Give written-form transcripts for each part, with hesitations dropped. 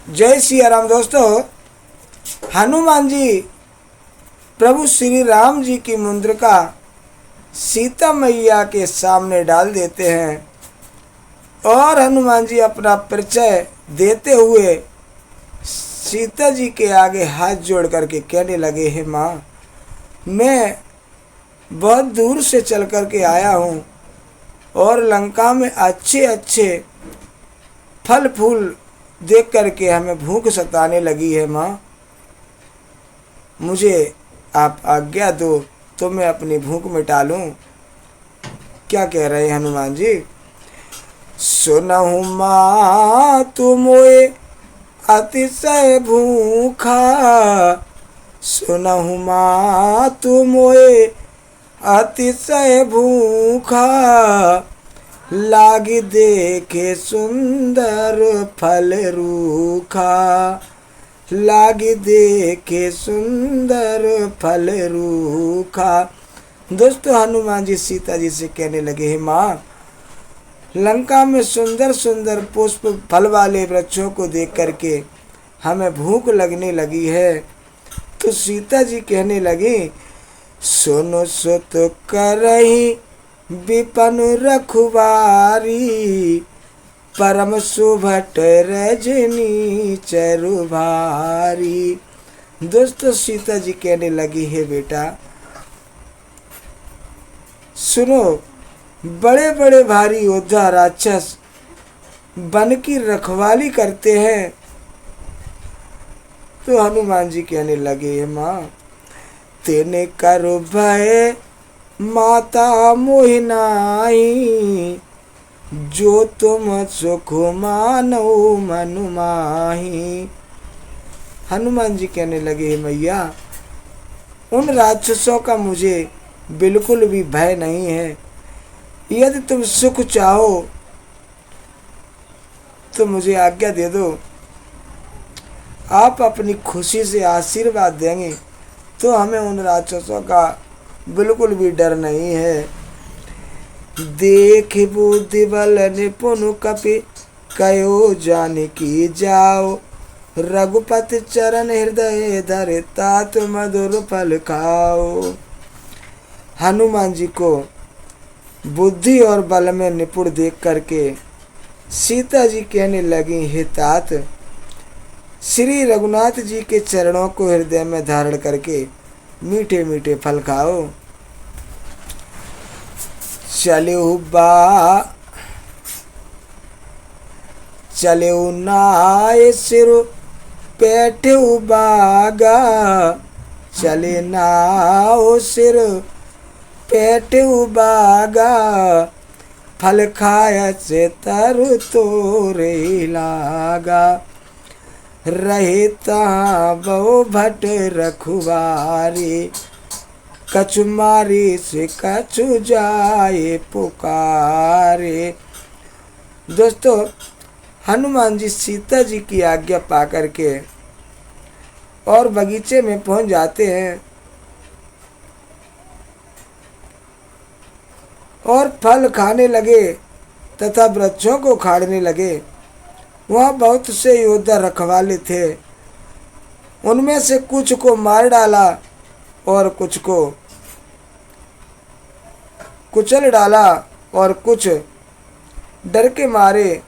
जय सिया राम। दोस्तों, हनुमान जी प्रभु श्री राम जी की मुद्रिका सीता मैया के सामने डाल देते हैं और हनुमान जी अपना परिचय देते हुए सीता जी के आगे हाथ जोड़ करके कहने लगे, हे माँ, मैं बहुत दूर से चल करके आया हूँ और लंका में अच्छे अच्छे फल फूल देख करके हमें भूख सताने लगी है। माँ, मुझे आप आज्ञा दो तो मैं अपनी भूख मिटा लूँ। क्या कह रहे हैं हनुमान जी? सुनहु माँ तुम मोए अतिशय भूखा, सुनहु माँ तुम मोए अतिशय भूखा, लागी देखे सुंदर फल रूखा, लागी देखे सुंदर फल रूखा। दोस्तों, हनुमान जी सीता जी से कहने लगे, हे माँ, लंका में सुंदर सुंदर पुष्प फल वाले वृक्षों को देख करके हमें भूख लगने लगी है। तो सीता जी कहने लगी, सुनो सुत करही विपन रखुवारी, परम सुभट रजनी चरुभारी। दोस्तों, सीता जी कहने लगी, है बेटा सुनो, बड़े बड़े भारी योद्धा राक्षस वन की रखवाली करते हैं। तो हनुमान जी कहने लगे, माँ, तेने करो भय माता मोहि नाहि, जो तुम सुख मानो मनु माहि। हनुमान जी कहने लगे, मैया, उन राक्षसों का मुझे बिल्कुल भी भय नहीं है। यदि तुम सुख चाहो तो मुझे आज्ञा दे दो। आप अपनी खुशी से आशीर्वाद देंगे तो हमें उन राक्षसों का बिल्कुल भी डर नहीं है। देख बुद्धि बल निपुण कपि, कयो जानकी जाओ, रघुपति चरण हृदय धरे, तात मधुर फल खाओ। हनुमान जी को बुद्धि और बल में निपुण देख करके सीता जी कहने लगी, हे तात, श्री रघुनाथ जी के चरणों को हृदय में धारण करके मीठे मीठे फल खाओ। चले नाय सिर बैठे बागा, चले नाओ सिर बैठे बागा, फल खाया से तर तोरे लागा, रहता बहु भट रखुवारी, कछु मारी से कछु जाए पुकारे। दोस्तों, हनुमान जी सीता जी की आज्ञा पा करके और बगीचे में पहुंच जाते हैं और फल खाने लगे तथा वृक्षों को खाड़ने लगे। वहाँ बहुत से योद्धा रखवाले थे। उनमें से कुछ को मार डाला और कुछ को कुचल डाला और कुछ डर के मारे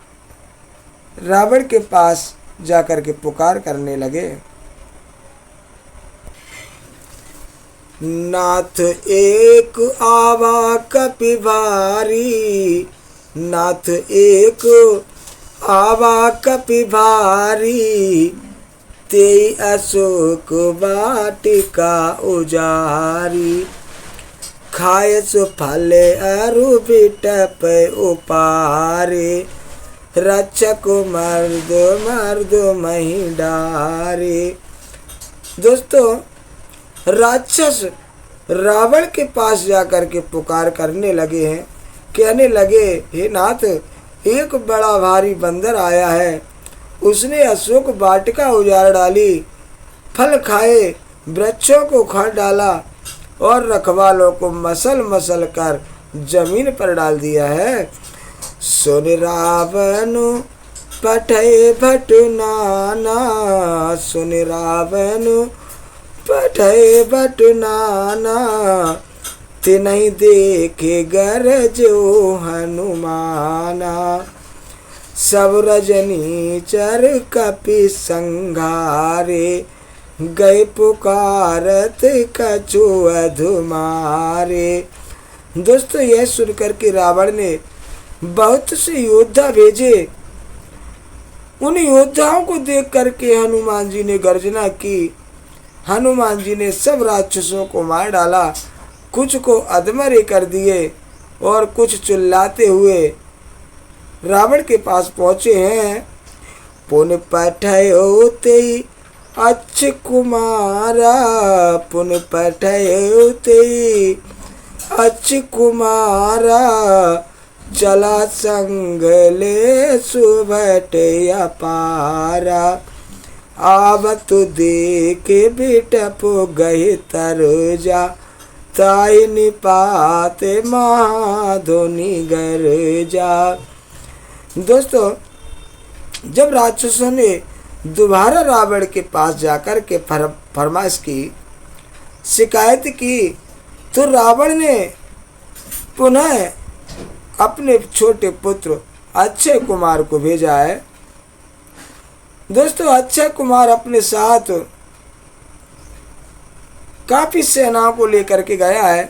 रावण के पास जाकर के पुकार करने लगे, नाथ एक आवा कपि भारी, नाथ एक आवा कपि भारी, तेई अशोक वाटिका उजारी, खाए सो फले अरु बिटप उपारे, रक्षक मर्द मर्द मही डारे। दोस्तों, राक्षस रावण के पास जाकर के पुकार करने लगे हैं। कहने लगे, हे नाथ, एक बड़ा भारी बंदर आया है, उसने अशोक वाटिका उजाड़ डाली, फल खाए वृक्षों को खा डाला और रखवालों को मसल मसल कर जमीन पर डाल दिया है। सुन रावण पठय भट नाना सुन रावण पठय भट नाना तिनहि देखे गरजो हनुमाना सब रजनीचर कपि संघारे गए पुकारत कछु अधुमारे। दोस्तों यह सुनकर के रावण ने बहुत से योद्धा भेजे। उन योद्धाओं को देख करके हनुमान जी ने गर्जना की। हनुमान जी ने सब राक्षसों को मार डाला, कुछ को अधमरे कर दिए और कुछ चिल्लाते हुए रावण के पास पहुंचे हैं। पुन पठयो तेई अच्छ कुमारा पुन पठयो तेई अच्छ कुमारा चला संग ले सुभट अपारा आवत देखे बिटप गए तरुजा ताई निपात महाधोनी गरजा। दोस्तों जब राक्षसों ने दोबारा रावण के पास जाकर के फरमाइश की, शिकायत की, तो रावण ने पुनः अपने छोटे पुत्र अक्षय कुमार को भेजा है। दोस्तों अक्षय कुमार अपने साथ काफी सेनाओं को लेकर के गया है।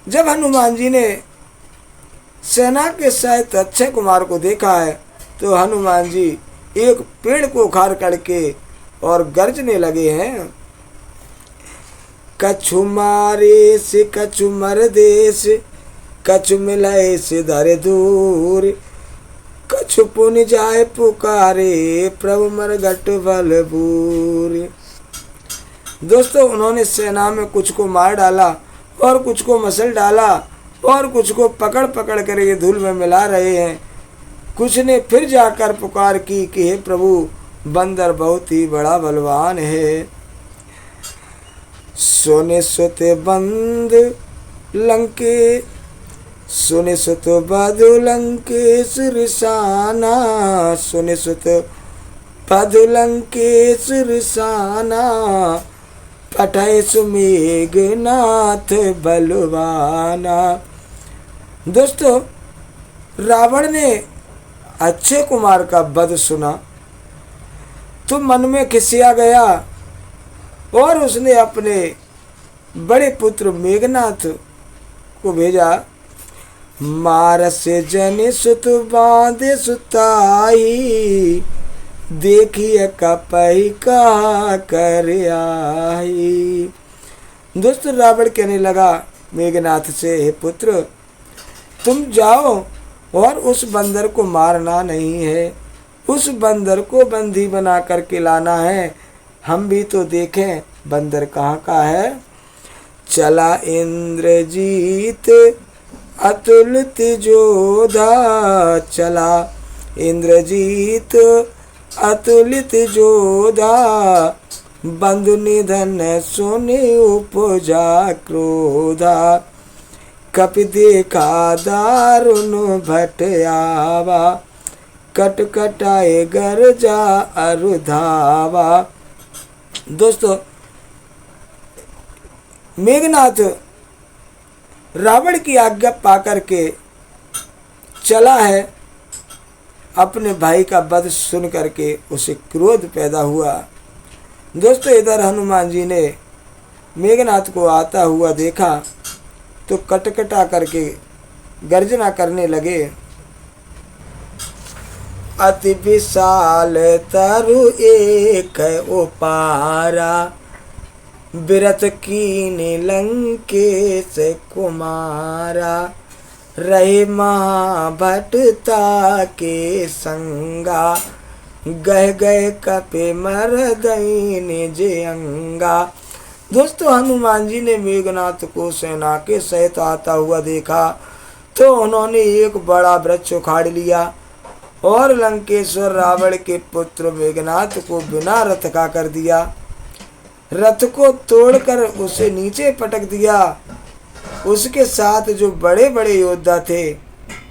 जब हनुमान जी ने सेना के साथ अक्षय कुमार को देखा है तो हनुमान जी एक पेड़ को उखाड़ करके और गरजने लगे हैं। कछु मारे से कछु मर देश कछु मिलाए से धरे दूर कछु पुन जाए पुकारे प्रभु मरघट बलबूर। दोस्तों उन्होंने सेना में कुछ को मार डाला और कुछ को मसल डाला और कुछ को पकड़ पकड़ कर ये धूल में मिला रहे हैं। कुछ ने फिर जाकर पुकार की कि हे प्रभु बंदर बहुत ही बड़ा बलवान है। सोने सोते बंद लंके सुने सुत बधु लंकेश रिसाना सुने सुत बधु लंकेश रिसाना पठय सुमेघनाथ बलवाना। दोस्तों रावण ने अक्षय कुमार का वध सुना तो मन में खिसिया गया और उसने अपने बड़े पुत्र मेघनाथ को भेजा। मारस जन सुत बांधे सुताई देखिए कपही का कर आई। दोस्तों रावण कहने लगा मेघनाथ से, हे पुत्र तुम जाओ और उस बंदर को मारना नहीं है, उस बंदर को बंदी बना करके लाना है, हम भी तो देखें बंदर कहाँ का है। चला इंद्रजीत अतुलित जोधा चला इंद्रजीत अतुलित जोधा बंधु निधन सुने उपजा क्रोधा कपि देखा दारुण भट आवा कटकटाए गरजा अरुधावा। दोस्तों मेघनाथ रावण की आज्ञा पाकर के चला है। अपने भाई का वध सुन करके उसे क्रोध पैदा हुआ। दोस्तों इधर हनुमान जी ने मेघनाथ को आता हुआ देखा तो कटकटा करके गर्जना करने लगे। अति विशाल तरु एक उपारा बिरत कीने लंकेश कुमारा रहे महाभटता के संगा गह गए कपे मर दई निज अंगा। दोस्तों हनुमान जी ने मेघनाथ को सेना के सहित आता हुआ देखा तो उन्होंने एक बड़ा वृक्ष उखाड़ लिया और लंकेश्वर रावण के पुत्र मेघनाथ को बिना रथ का कर दिया। रथ को तोड़कर उसे नीचे पटक दिया। उसके साथ जो बड़े बड़े योद्धा थे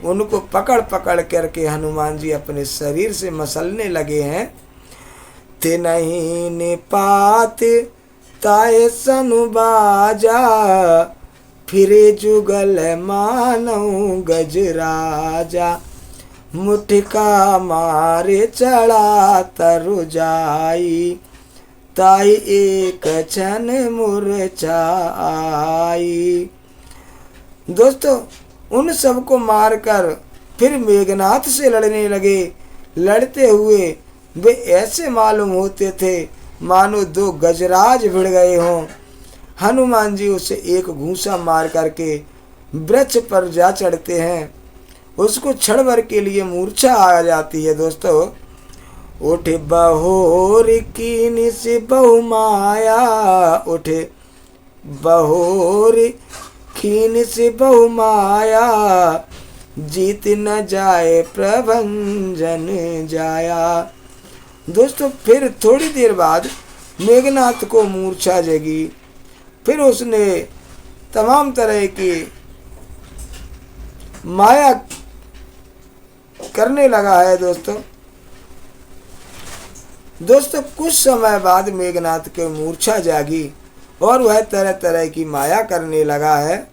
उनको पकड़ पकड़ करके हनुमान जी अपने शरीर से मसलने लगे हैं। ते नहीं निपात ताए सनु बाजा, फिरे जुगल मानऊ गजराजा, मुठका मारे चढ़ा तरु जाई, ताई एक क्षण मूर्छा आई। दोस्तों, उन सबको मारकर फिर मेघनाथ से लड़ने लगे। लड़ते हुए वे ऐसे मालूम होते थे मानो दो गजराज भिड़ गए हों। हनुमान जी उसे एक घूंसा मार करके वृक्ष पर जा चढ़ते हैं। उसको क्षण भर के लिए मूर्छा आ जाती है। दोस्तों, उठे बहोर कीनी से बहु माया, उठे बहोर कीन से बहु माया, जीत न जाए प्रभंजन जाया। दोस्तों, फिर थोड़ी देर बाद मेघनाथ को मूर्छा जगी। फिर उसने तमाम तरह की माया करने लगा है। दोस्तों, कुछ समय बाद मेघनाथ के मूर्छा जागी और वह तरह तरह की माया करने लगा है।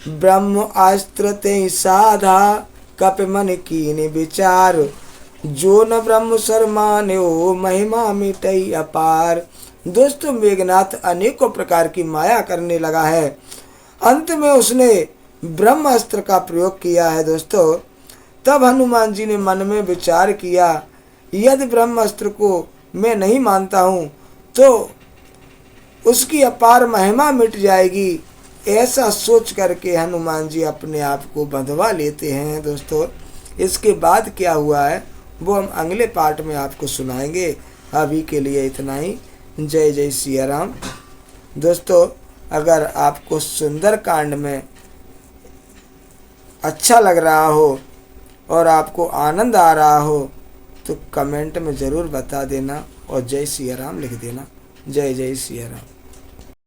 ब्रह्म अस्त्र ते साधा, कप मन कीन विचार, जो न ब्रह्म सर मान्यो, महिमा मिटई अपार। दोस्तों, मेघनाथ अनेकों प्रकार की माया करने लगा है। अंत में उसने ब्रह्म अस्त्र का प्रयोग किया है। दोस्तों, तब हनुमान जी ने मन में विचार किया, यदि ब्रह्म अस्त्र को मैं नहीं मानता हूँ तो उसकी अपार महिमा मिट जाएगी। ऐसा सोच करके हनुमान जी अपने आप को बंधवा लेते हैं। दोस्तों, इसके बाद क्या हुआ है वो हम अगले पार्ट में आपको सुनाएंगे। अभी के लिए इतना ही। जय जय सिया राम। दोस्तों, अगर आपको सुंदर कांड में अच्छा लग रहा हो और आपको आनंद आ रहा हो तो कमेंट में ज़रूर बता देना और जय सिया राम लिख देना। जय जय सिया राम।